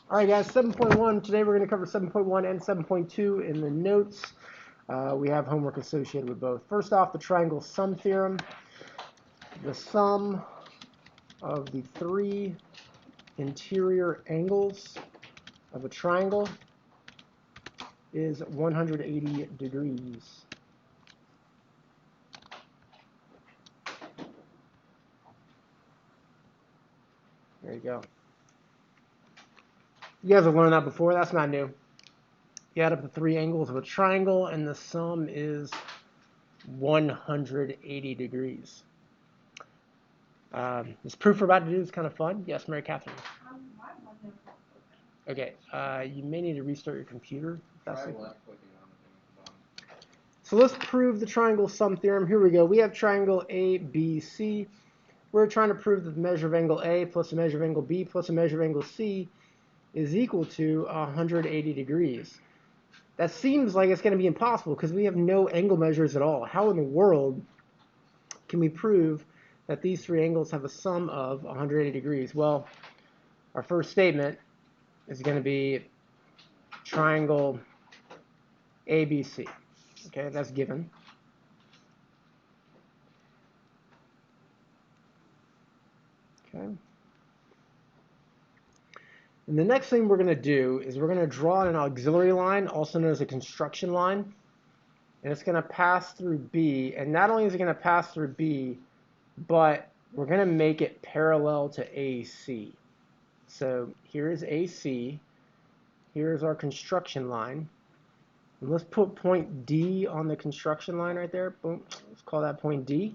All right, guys, 7.1. Today we're going to cover 7.1 and 7.2 in the notes. We have homework associated with both. First off, the triangle sum theorem. The sum of the three interior angles of a triangle is 180 degrees. There you go. You guys have learned that before. That's not new. You add up the three angles of a triangle, and the sum is 180 degrees. This proof we're about to do is kind of fun. Yes, Mary Catherine. Okay, you may need to restart your computer. So let's prove the triangle sum theorem. Here we go. We have triangle ABC. We're trying to prove that the measure of angle A plus the measure of angle B plus the measure of angle C is equal to 180 degrees. That seems like it's going to be impossible because we have no angle measures at all. How in the world can we prove that these three angles have a sum of 180 degrees? Well, our first statement is going to be triangle ABC. Okay, that's given. Okay. And the next thing we're going to do is we're going to draw an auxiliary line, also known as a construction line. And it's going to pass through B. And not only is it going to pass through B, but we're going to make it parallel to AC. So here's AC. Here's our construction line. And let's put point D on the construction line right there. Boom. Let's call that point D.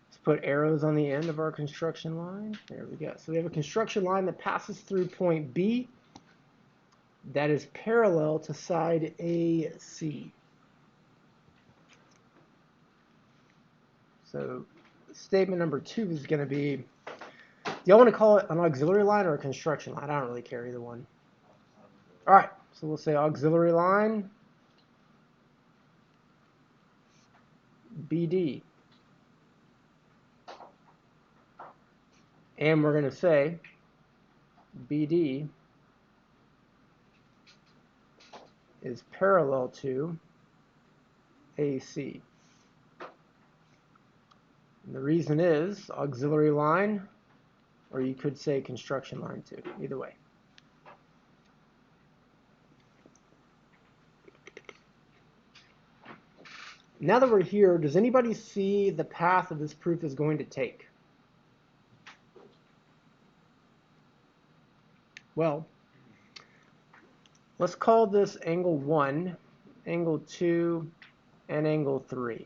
Let's put arrows on the end of our construction line. There we go. So we have a construction line that passes through point B that is parallel to side AC. So statement number 2 is going to be, do y'all want to call it an auxiliary line or a construction line? I don't really care either one. All right, so we'll say auxiliary line BD. And we're going to say BD is parallel to AC. And the reason is auxiliary line, or you could say construction line too, either way. Now that we're here, does anybody see the path that this proof is going to take? Well, let's call this angle 1, angle 2, and angle 3.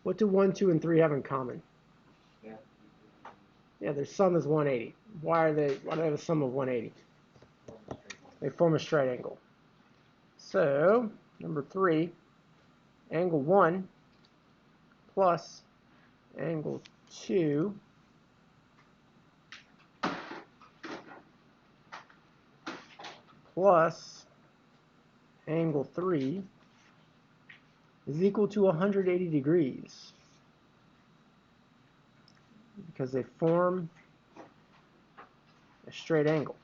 What do 1, 2, and 3 have in common? Yeah, their sum is 180. Why do they have a sum of 180? They form a straight angle. So, number 3, angle 1 plus angle 2 plus angle 3 is equal to 180 degrees because they form a straight angle.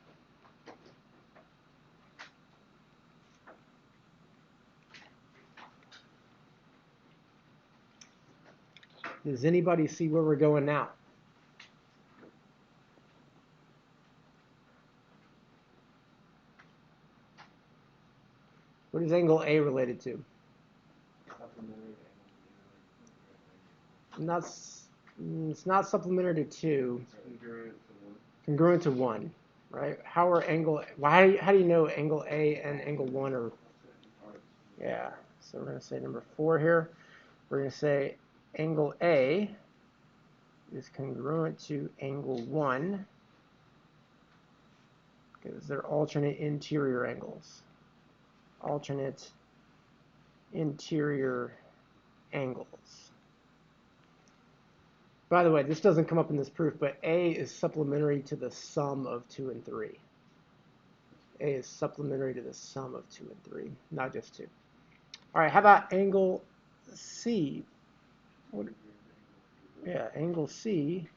Does anybody see where we're going now? What is angle A related to? It's not supplementary to 2. Congruent to 1, right? How do you know angle A and angle 1 are? Yeah. So we're going to say number 4 here. We're going to say angle A is congruent to angle 1 because they're alternate interior angles. Alternate interior angles. By the way, this doesn't come up in this proof, but A is supplementary to the sum of 2 and 3. A is supplementary to the sum of 2 and 3, not just 2. All right, how about angle C? Yeah, angle C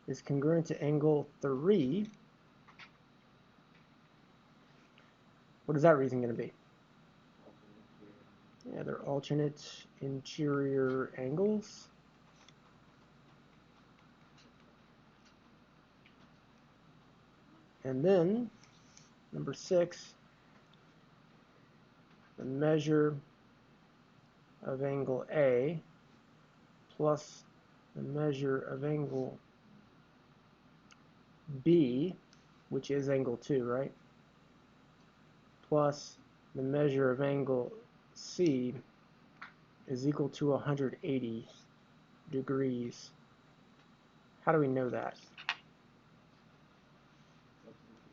is congruent to angle 3, what is that reason going to be? Yeah, they're alternate interior angles. And then, number 6, the measure of angle A plus the measure of angle B, which is angle 2, right? Plus the measure of angle C is equal to 180 degrees. How do we know that?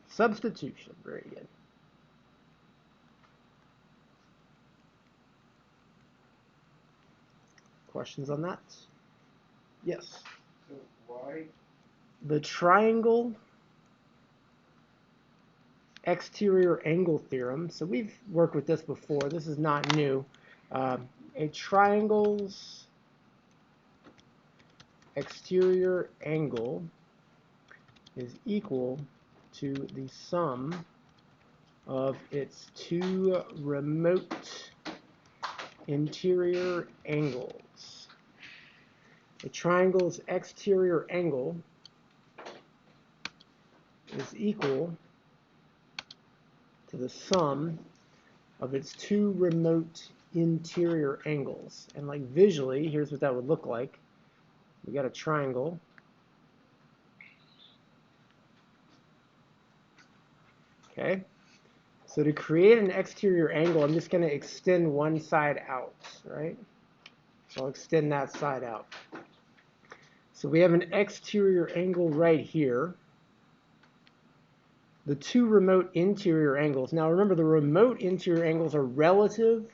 Substitution. Very good. Questions on that? Yes. So why? The triangle exterior angle theorem. So we've worked with this before. This is not new. A triangle's exterior angle is equal to the sum of its two remote interior angles. A triangle's exterior angle is equal to the sum of its two remote interior angles. And like visually, here's what that would look like. We got a triangle. Okay. So to create an exterior angle, I'm just going to extend one side out, right? So I'll extend that side out. So we have an exterior angle right here. The two remote interior angles. Now remember, the remote interior angles are relative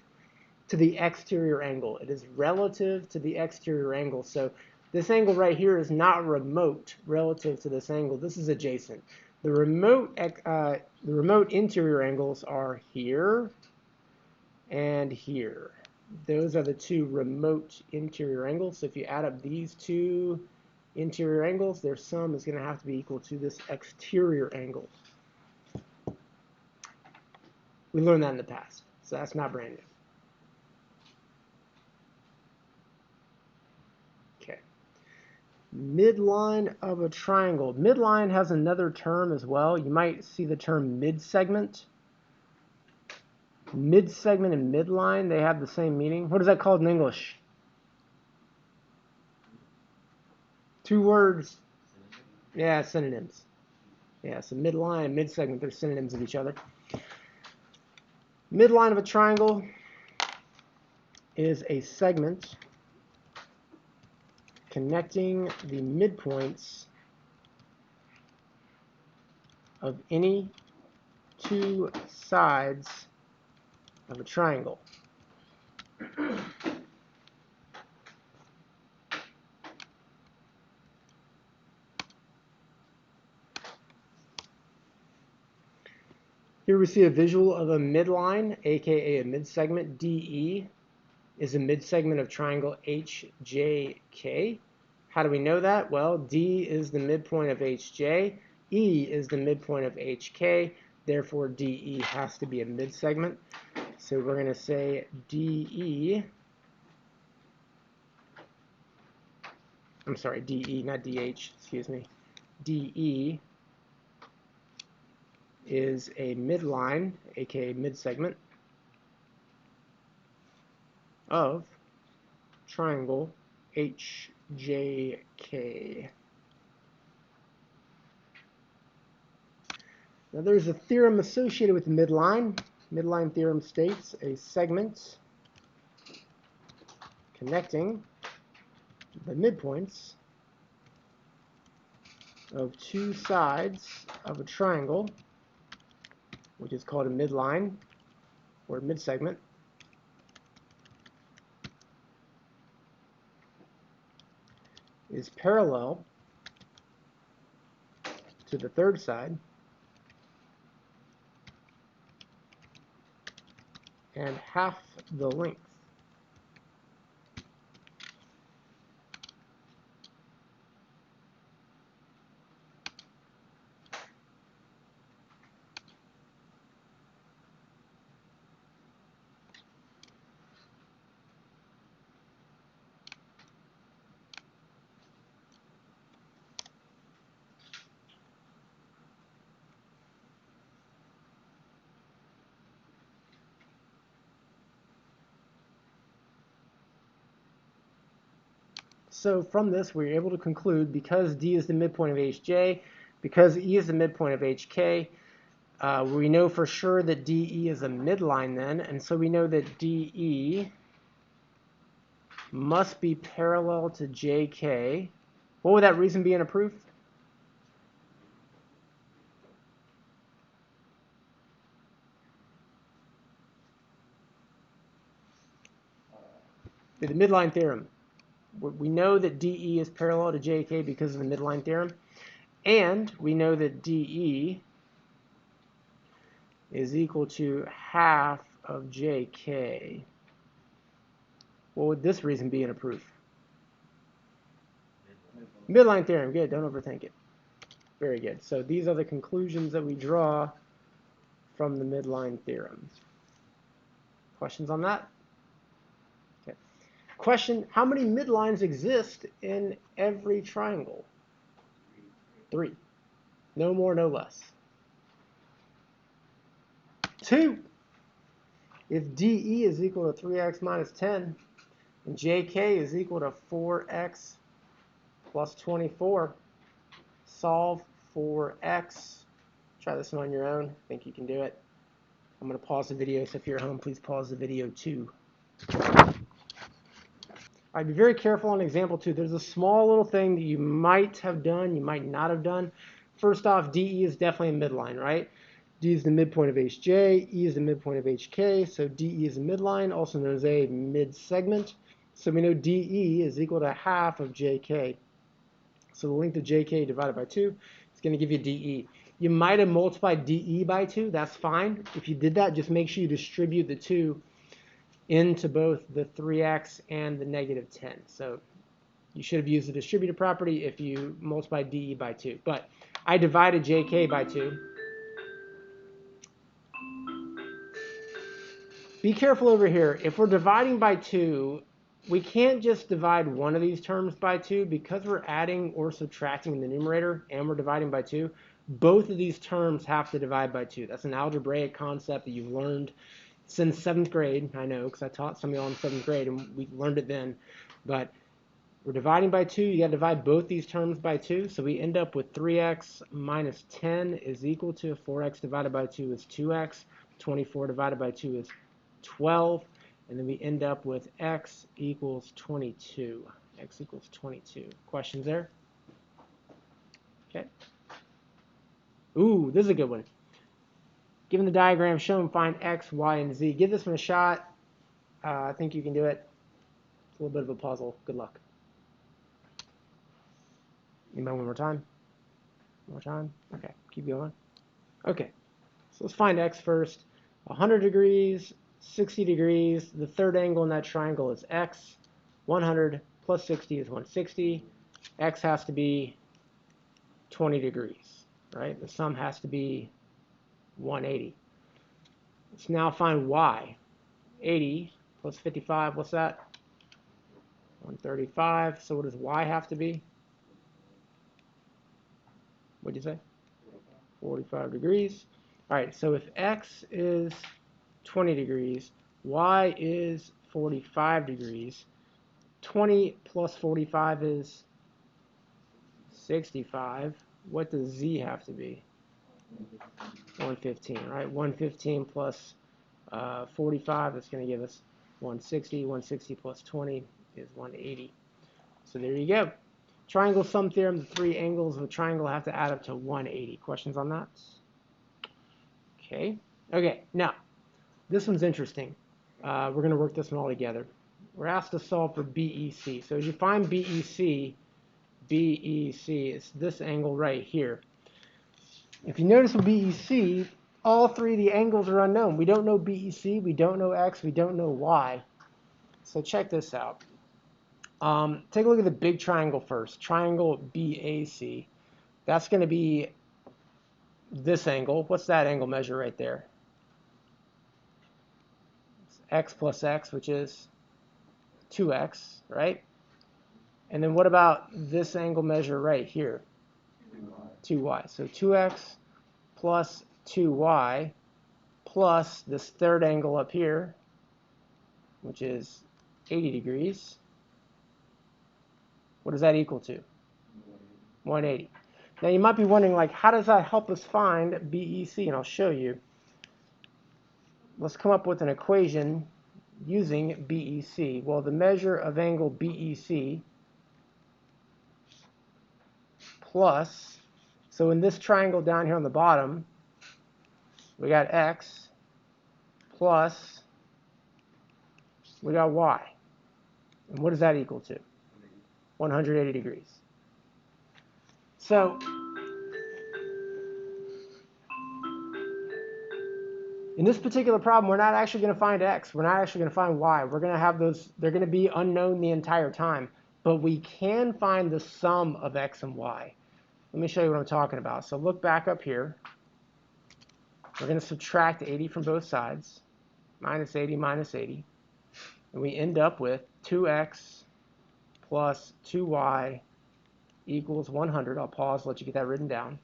to the exterior angle. It is relative to the exterior angle. So this angle right here is not remote relative to this angle. This is adjacent. The remote interior angles are here and here. Those are the two remote interior angles. So if you add up these two interior angles, their sum is going to have to be equal to this exterior angle. We learned that in the past, so that's not brand new. Okay. Midline of a triangle. Midline has another term as well. You might see the term midsegment. Midsegment and midline, they have the same meaning. What is that called in English? Two words. Yeah, synonyms. Yeah, so midline and midsegment, they're synonyms of each other. Midline of a triangle is a segment connecting the midpoints of any two sides of a triangle. Here we see a visual of a midline, aka a midsegment. DE is a midsegment of triangle HJK. How do we know that? Well, D is the midpoint of HJ, E is the midpoint of HK, therefore DE has to be a midsegment. So we're going to say DE, I'm sorry, DE, not DH, excuse me. DE is a midline, aka midsegment, of triangle HJK. Now there's a theorem associated with the midline. Midline theorem states a segment connecting the midpoints of two sides of a triangle, which is called a midline or midsegment, is parallel to the third side and half the length. So from this, we're able to conclude, because D is the midpoint of HJ, because E is the midpoint of HK, we know for sure that DE is a midline then, and so we know that DE must be parallel to JK. What would that reason be in a proof? The midline theorem. We know that DE is parallel to JK because of the midline theorem, and we know that DE is equal to half of JK. What would this reason be in a proof? Midline theorem. Good. Don't overthink it. Very good. So these are the conclusions that we draw from the midline theorem. Questions on that? Okay. Question, how many midlines exist in every triangle? 3. No more, no less. 2. If DE is equal to 3x minus 10, and JK is equal to 4x plus 24, solve for x. Try this one on your own. I think you can do it. I'm going to pause the video, so if you're at home, please pause the video too. I'd be very careful on example 2. There's a small little thing that you might have done, you might not have done. First off, DE is definitely a midline, right? D is the midpoint of HJ, E is the midpoint of HK, so DE is a midline, also known as a mid-segment. So we know DE is equal to half of JK. So the length of JK divided by 2 is going to give you DE. You might have multiplied DE by 2. That's fine. If you did that, just make sure you distribute the 2 into both the 3x and the negative 10. So you should have used the distributive property if you multiplied DE by 2. But I divided JK by 2. Be careful over here. If we're dividing by 2, we can't just divide one of these terms by 2 because we're adding or subtracting in the numerator and we're dividing by 2. Both of these terms have to divide by 2. That's an algebraic concept that you've learned since 7th grade. I know because I taught some of y'all in 7th grade and we learned it then. But we're dividing by 2. You got to divide both these terms by 2. So we end up with 3x minus 10 is equal to 4x divided by 2 is 2x. 24 divided by 2 is 12, and then we end up with x equals 22. X equals 22. Questions there? Okay. Ooh, this is a good one. Given the diagram shown, find x, y, and z. Give this one a shot. I think you can do it. It's a little bit of a puzzle. Good luck. Anybody one more time? One more time? Okay, keep going. Okay, so let's find x first. 100 degrees, 60 degrees. The third angle in that triangle is x. 100 plus 60 is 160. X has to be 20 degrees, right? The sum has to be 180. Let's now find y. 80 plus 55, what's that? 135. So what does y have to be? What did you say? 45 degrees. All right, so if x is 20 degrees, y is 45 degrees. 20 plus 45 is 65. What does z have to be? 115, right? 115 plus 45, that's going to give us 160. 160 plus 20 is 180. So there you go. Triangle sum theorem, the 3 angles of a triangle have to add up to 180. Questions on that? Okay, now, this one's interesting. We're going to work this one all together. We're asked to solve for BEC. So as you find BEC is this angle right here. If you notice with BEC, all 3 of the angles are unknown. We don't know BEC, we don't know X, we don't know Y. So check this out. Take a look at the big triangle first. Triangle BAC. That's going to be this angle. What's that angle measure right there? It's x plus x, which is 2x, right? And then what about this angle measure right here? 2y. So 2x plus 2y plus this third angle up here, which is 80 degrees. What does that equal to? 180. Now you might be wondering, like, how does that help us find BEC? And I'll show you. Let's come up with an equation using BEC. Well, the measure of angle BEC plus, so in this triangle down here on the bottom, we got X plus, we got Y. And what does that equal to? 180 degrees. So in this particular problem, we're not actually going to find X. We're not actually going to find Y. We're going to have those, they're going to be unknown the entire time. But we can find the sum of X and Y. Let me show you what I'm talking about. So look back up here. We're going to subtract 80 from both sides. Minus 80, minus 80. And we end up with 2X plus 2Y equals 100. I'll pause, let you get that written down.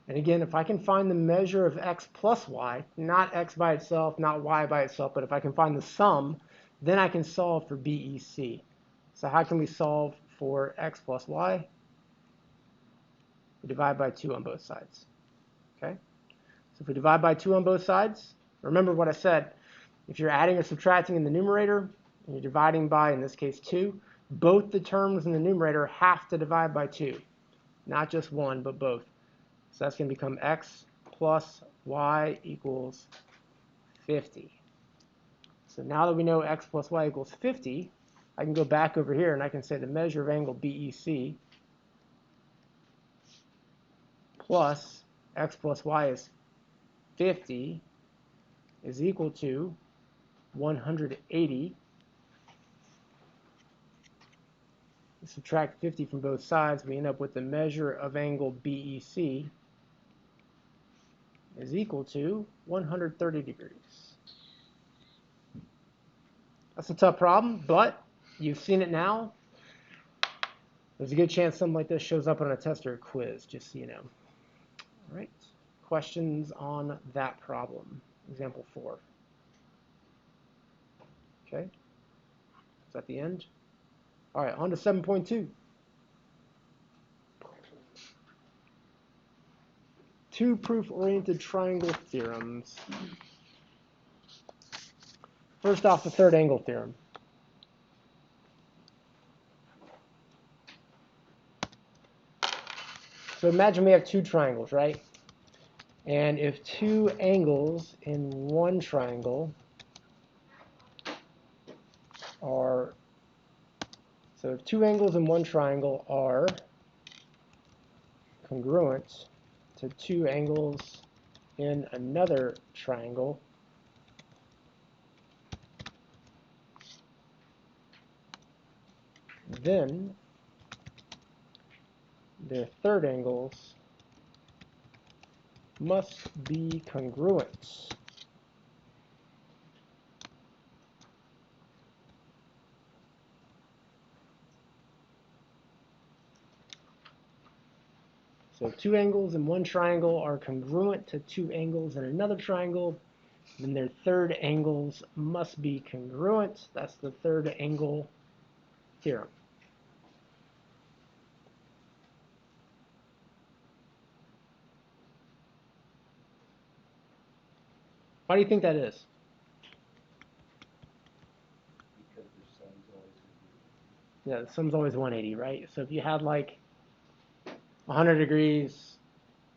And again, if I can find the measure of X plus Y, not X by itself, not Y by itself, but if I can find the sum, then I can solve for BEC. So how can we solve for X plus Y? We divide by 2 on both sides. Okay? So if we divide by 2 on both sides, remember what I said. If you're adding or subtracting in the numerator, and you're dividing by, in this case, 2, both the terms in the numerator have to divide by 2. Not just one, but both. So that's going to become X plus Y equals 50. So now that we know X plus Y equals 50, I can go back over here and I can say the measure of angle BEC plus X plus Y is 50 is equal to 180. Subtract 50 from both sides, we end up with the measure of angle BEC is equal to 130 degrees. That's a tough problem, but you've seen it now. There's a good chance something like this shows up on a test or a quiz, just so you know. All right, questions on that problem? Example 4. Okay, is that the end? All right, on to 7.2. Two proof-oriented triangle theorems. First off, the third angle theorem. So imagine we have two triangles, right? And if two angles in one triangle are, so if two angles in one triangle are congruent to two angles in another triangle, then their third angles must be congruent. So if two angles in one triangle are congruent to two angles in another triangle, then their third angles must be congruent. That's the third angle theorem. Why do you think that is? Because the sum's always going to be. Yeah, the sum's always 180, right? So if you had like 100 degrees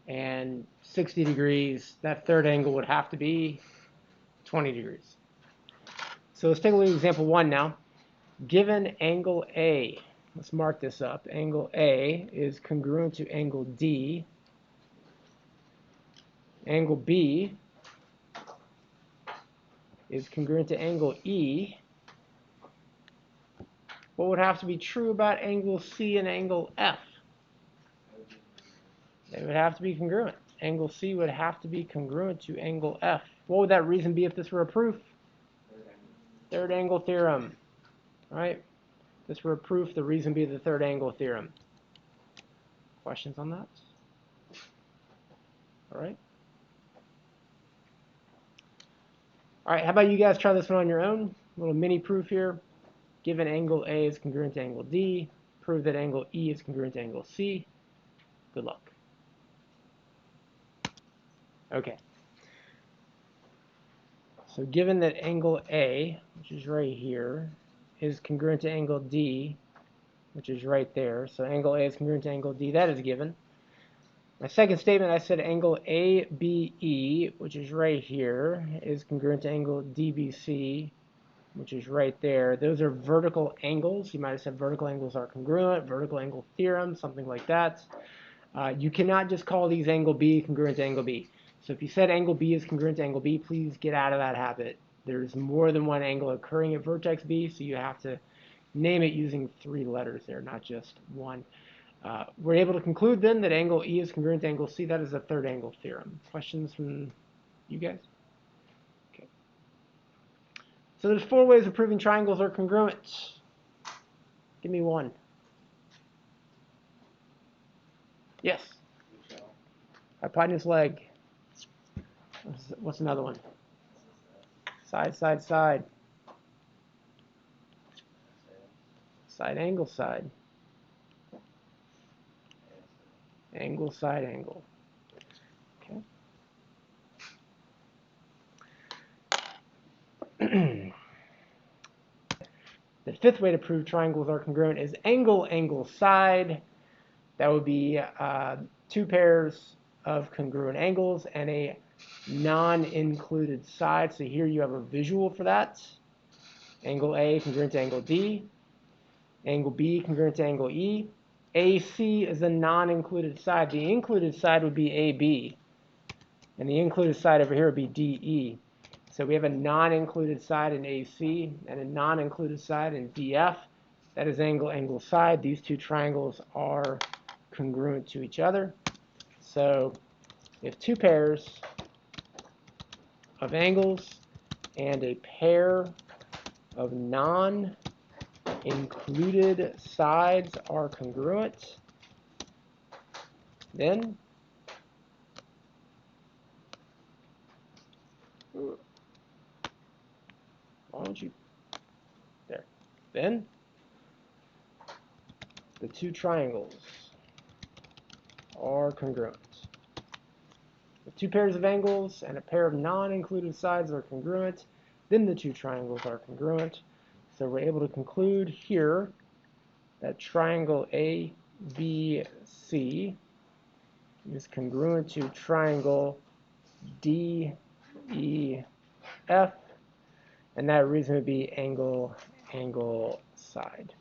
and 60 degrees, that third angle would have to be 20 degrees. So let's take a look at example 1 now. Given angle A, let's mark this up. Angle A is congruent to angle D. Angle B is congruent to angle E. What would have to be true about angle C and angle F? They would have to be congruent. Angle C would have to be congruent to angle F. What would that reason be if this were a proof? Third angle theorem. All right? If this were a proof, the reason be the third angle theorem. Questions on that? All right. All right, how about you guys try this one on your own? A little mini proof here. Given angle A is congruent to angle D, prove that angle E is congruent to angle C. Good luck. Okay. So given that angle A, which is right here, is congruent to angle D, which is right there, so angle A is congruent to angle D, that is given. My second statement, I said angle ABE, which is right here, is congruent to angle DBC, which is right there. Those are vertical angles. You might have said vertical angles are congruent, vertical angle theorem, something like that. You cannot just call these angle B congruent to angle B. So if you said angle B is congruent to angle B, please get out of that habit. There's more than one angle occurring at vertex B, so you have to name it using 3 letters there, not just one. We're able to conclude then that angle E is congruent to angle C. That is a third angle theorem. Questions from you guys? Okay. So there's 4 ways of proving triangles are congruent. Give me one. Yes. Hypotenuse leg. What's another one? Side, side, side. Side angle, side. Angle, side angle. Okay. The 5th way to prove triangles are congruent is angle, angle, side. That would be 2 pairs of congruent angles and a non-included side. So here you have a visual for that. Angle A congruent to angle D. Angle B congruent to angle E. AC is a non-included side. The included side would be AB. And the included side over here would be DE. So we have a non-included side in AC and a non-included side in DF. That is angle, angle, side. These 2 triangles are congruent to each other. So we have 2 pairs of angles and a pair of non-included sides are congruent. Then why don't you there? Then the 2 triangles are congruent. With 2 pairs of angles and a pair of non-included sides are congruent, then the 2 triangles are congruent. So we're able to conclude here that triangle ABC is congruent to triangle DEF, and that reason would be angle, angle, side.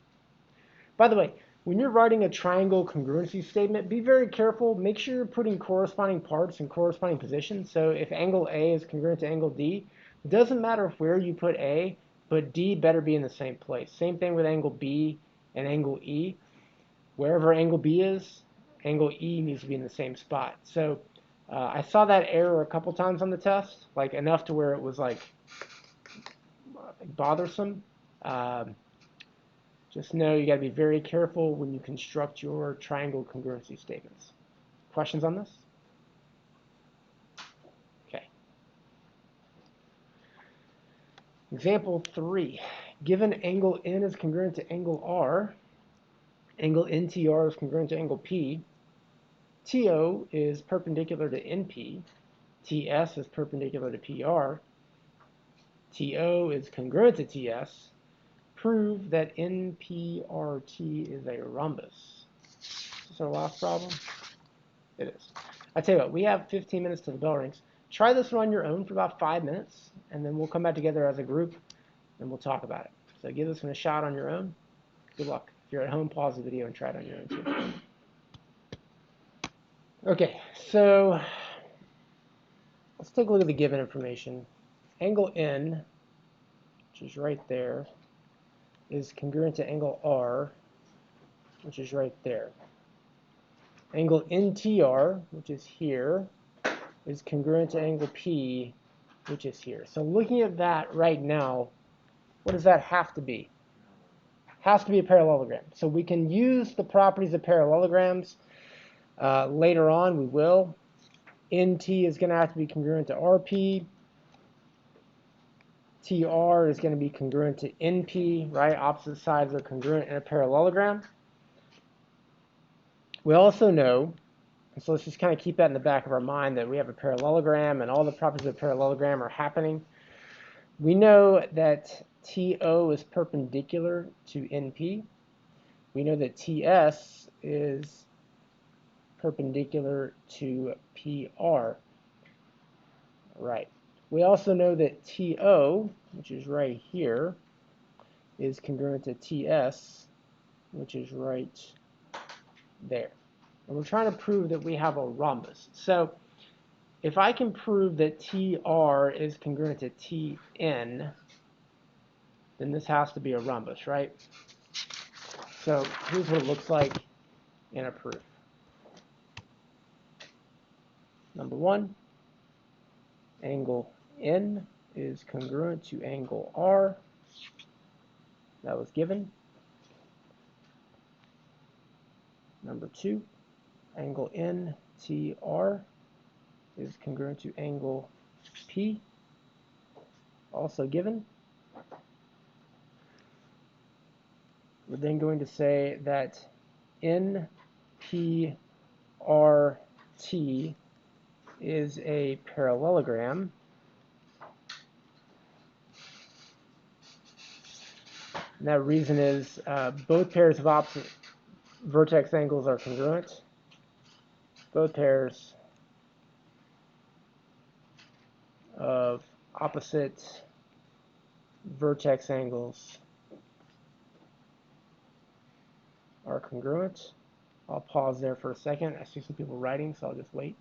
By the way, when you're writing a triangle congruency statement, be very careful. Make sure you're putting corresponding parts in corresponding positions. So if angle A is congruent to angle D, it doesn't matter where you put A, but D better be in the same place. Same thing with angle B and angle E. Wherever angle B is, angle E needs to be in the same spot. So I saw that error a couple times on the test, like enough to where it was like bothersome. Just know you got to be very careful when you construct your triangle congruency statements. Questions on this? Okay. Example 3. Given angle N is congruent to angle R, angle NTR is congruent to angle P, TO is perpendicular to NP, TS is perpendicular to PR, TO is congruent to TS, prove that NPRT is a rhombus. Is this our last problem? It is. I tell you what, we have 15 minutes till the bell rings. Try this one on your own for about 5 minutes, and then we'll come back together as a group, and we'll talk about it. So give this one a shot on your own. Good luck. If you're at home, pause the video and try it on your own too. Okay, so let's take a look at the given information. Angle N, which is right there, is congruent to angle R, which is right there. Angle NTR, which is here, is congruent to angle P, which is here. So looking at that right now, what does that have to be? Has to be a parallelogram. So we can use the properties of parallelograms. Later on, we will. NT is going to have to be congruent to RP. TR is going to be congruent to NP, right? Opposite sides are congruent in a parallelogram. We also know, so let's just kind of keep that in the back of our mind, that we have a parallelogram and all the properties of a parallelogram are happening. We know that TO is perpendicular to NP. We know that TS is perpendicular to PR. Right. We also know that TO, which is right here, is congruent to TS, which is right there. And we're trying to prove that we have a rhombus. So if I can prove that TR is congruent to TN, then this has to be a rhombus, right? So here's what it looks like in a proof. Number one, angle N is congruent to angle R. That was given. Number two, angle NTR is congruent to angle P, also given. We're then going to say that NPRT is a parallelogram. And that reason is both pairs of opposite vertex angles are congruent. Both pairs of opposite vertex angles are congruent. I'll pause there for a second. I see some people writing, so I'll just wait.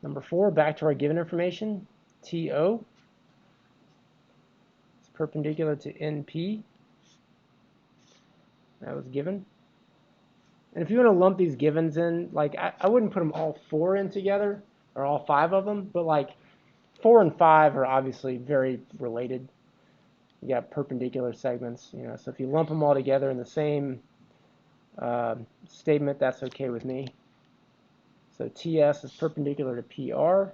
Number four, back to our given information. TO is perpendicular to NP. That was given. And if you want to lump these givens in, like I wouldn't put them all four in together, or all five of them, but like 4 and 5 are obviously very related. You got perpendicular segments, you know, so if you lump them all together in the same statement, that's okay with me. So TS is perpendicular to PR.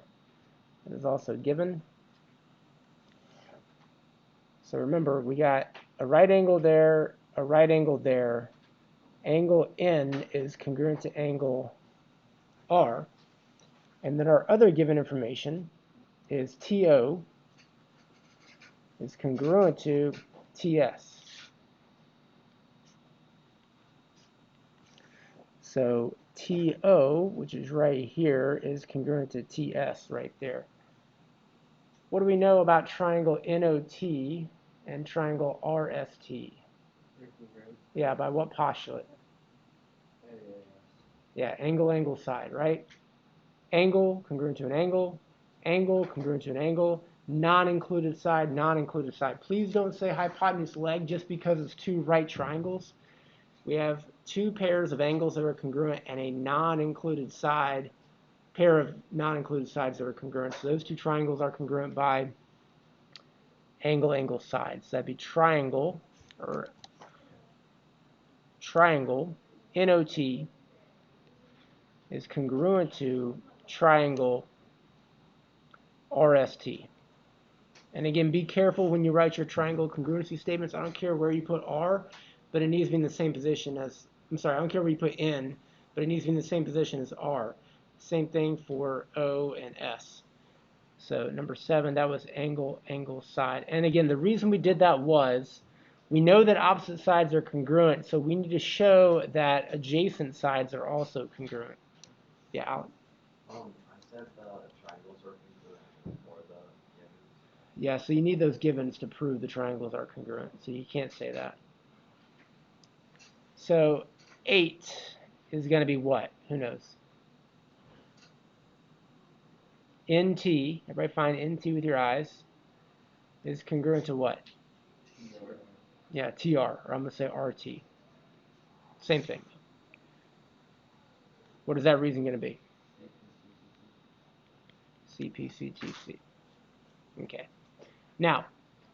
It is also given. So remember, we got a right angle there, a right angle there. Angle N is congruent to angle R. And then our other given information is TO is congruent to TS. So TO, which is right here, is congruent to TS right there. What do we know about triangle NOT and triangle RST? Yeah, by what postulate? Yeah, angle, angle, side, right? Angle, congruent to an angle. Angle, congruent to an angle. Non-included side, non-included side. Please don't say hypotenuse leg just because it's two right triangles. We have two pairs of angles that are congruent and a non-included side, pair of non-included sides that are congruent. So those two triangles are congruent by angle, angle, side. So that'd be triangle, or triangle, NOT is congruent to triangle RST. And again, be careful when you write your triangle congruency statements. I don't care where you put R, but it needs to be in the same position as, I don't care where you put N, but it needs to be in the same position as R. Same thing for O and S. So number 7, that was angle, angle, side. And again, the reason we did that was, we know that opposite sides are congruent, so we need to show that adjacent sides are also congruent. Yeah, Alan? I said the triangles are congruent for the givens. Yeah, so you need those givens to prove the triangles are congruent, so you can't say that. So 8 is going to be what? Who knows? NT, everybody find NT with your eyes, is congruent to what? TR. Yeah, TR, or I'm going to say RT. Same thing. What is that reason going to be? CPCTC. Okay. Now,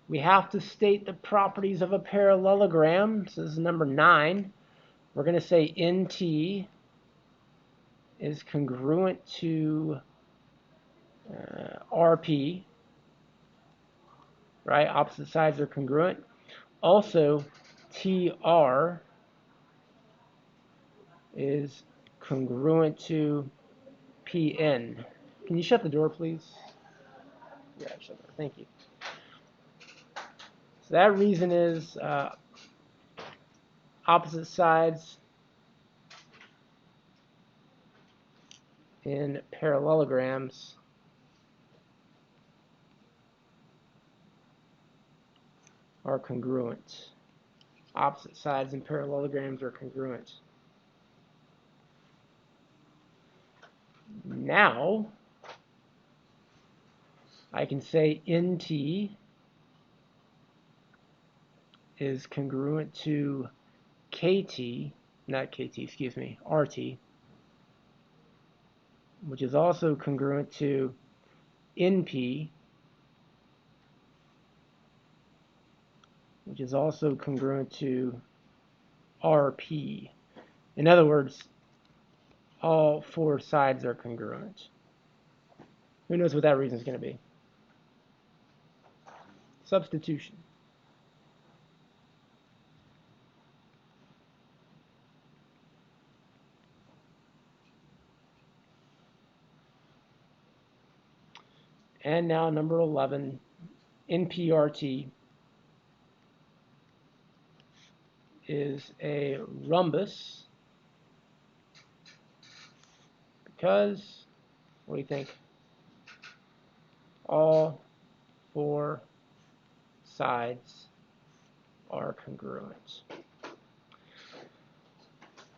we have to state the properties of a parallelogram. So this is number 9. We're going to say NT is congruent to RP, right? Opposite sides are congruent. Also, TR is congruent to PN. Can you shut the door, please? Yeah, shut the door. Thank you. So that reason is opposite sides in parallelograms are congruent. Opposite sides in parallelograms are congruent. Now, I can say NT is congruent to KT, not KT, excuse me, RT, which is also congruent to NP, which is also congruent to RP. In other words, all 4 sides are congruent. Who knows what that reason is going to be? Substitution. And now number 11, NPRT is a rhombus because, what do you think? All 4 sides are congruent.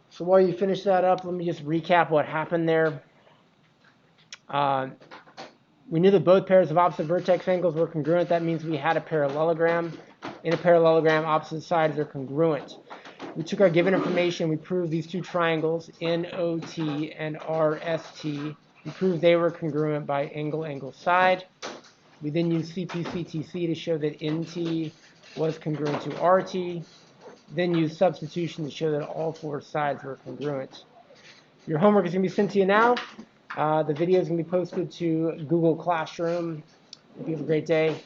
So while you finish that up, let me just recap what happened there. We knew that both pairs of opposite vertex angles were congruent. That means we had a parallelogram. In a parallelogram, opposite sides are congruent. We took our given information. We proved these 2 triangles, NOT and RST. We proved they were congruent by angle, angle, side. We then used CPCTC to show that NT was congruent to RT. Then used substitution to show that all 4 sides were congruent. Your homework is going to be sent to you now. The video is going to be posted to Google Classroom. Hope you have a great day.